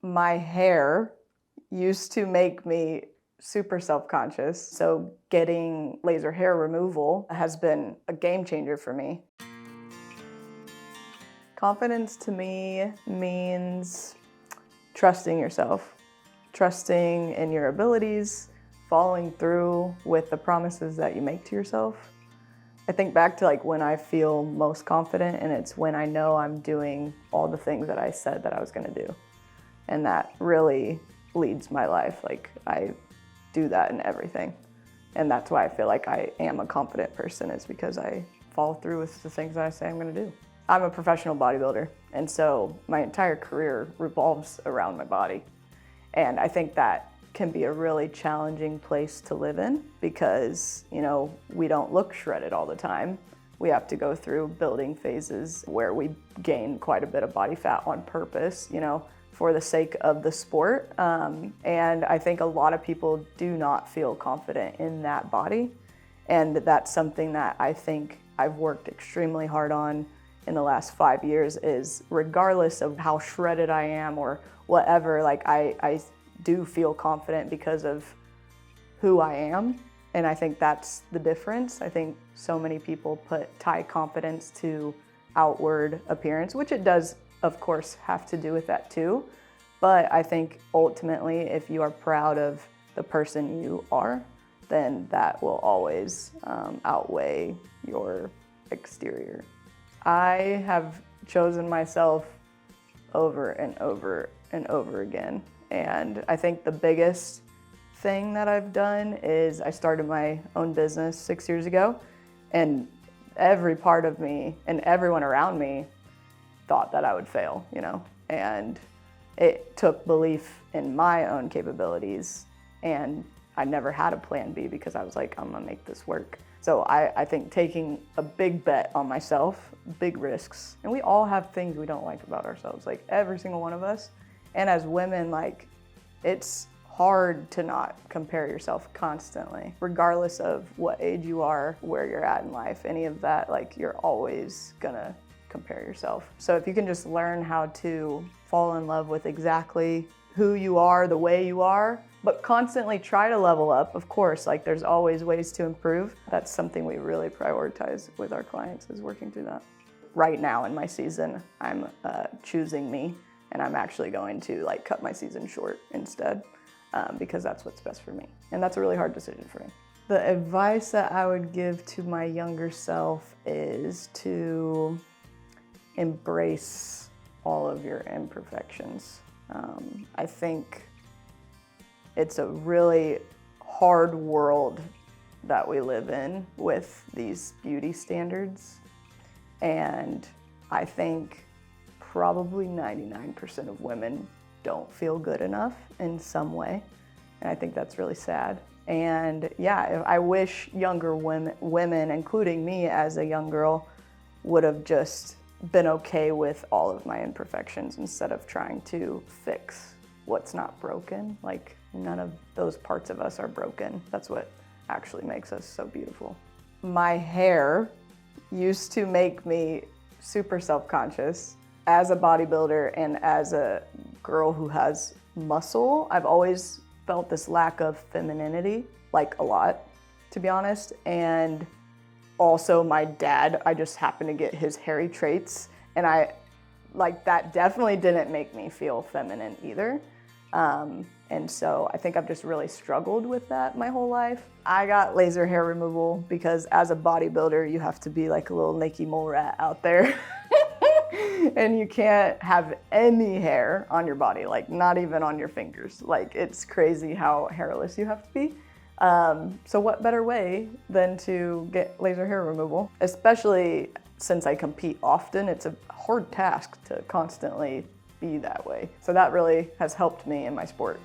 My hair used to make me super self-conscious, so getting laser hair removal has been a game changer for me. Confidence to me means trusting yourself, trusting in your abilities, following through with the promises that you make to yourself. I think back to when I feel most confident, and it's when I know I'm doing all the things that I said that I was gonna do. And that really leads my life. I do that in everything. And that's why I feel like I am a confident person, is because I follow through with the things that I say I'm gonna do. I'm a professional bodybuilder, and so my entire career revolves around my body. And I think that can be a really challenging place to live in because, we don't look shredded all the time. We have to go through building phases where we gain quite a bit of body fat on purpose, for the sake of the sport. And I think a lot of people do not feel confident in that body. And that's something that I think I've worked extremely hard on in the last 5 years, is regardless of how shredded I am or whatever, I do feel confident because of who I am. And I think that's the difference. I think so many people tie confidence to outward appearance, which it does, of course, have to do with that too. But I think ultimately, if you are proud of the person you are, then that will always outweigh your exterior. I have chosen myself over and over and over again. And I think the biggest thing that I've done is I started my own business 6 years ago, and every part of me and everyone around me thought that I would fail, and it took belief in my own capabilities, and I never had a plan B because I was like, I'm gonna make this work. So I think taking a big bet on myself, big risks, and we all have things we don't like about ourselves, every single one of us. And as women, it's hard to not compare yourself constantly, regardless of what age you are, where you're at in life, any of that, you're always gonna compare yourself. So if you can just learn how to fall in love with exactly who you are, the way you are, but constantly try to level up, of course, there's always ways to improve. That's something we really prioritize with our clients, is working through that. Right now in my season, I'm choosing me, and I'm actually going to cut my season short instead, because that's what's best for me. And that's a really hard decision for me. The advice that I would give to my younger self is to embrace all of your imperfections. I think it's a really hard world that we live in with these beauty standards. And I think probably 99% of women don't feel good enough in some way. And I think that's really sad. And yeah, I wish younger women, including me as a young girl, would have just been okay with all of my imperfections instead of trying to fix what's not broken. None of those parts of us are broken. That's what actually makes us so beautiful. My hair used to make me super self-conscious. As a bodybuilder and as a girl who has muscle, I've always felt this lack of femininity, a lot, to be honest. And also my dad, I just happened to get his hairy traits, and that definitely didn't make me feel feminine either. And so I think I've just really struggled with that my whole life. I got laser hair removal because as a bodybuilder, you have to be like a little naked mole rat out there. And you can't have any hair on your body, not even on your fingers. It's crazy how hairless you have to be. So what better way than to get laser hair removal? Especially since I compete often, it's a hard task to constantly be that way. So that really has helped me in my sport.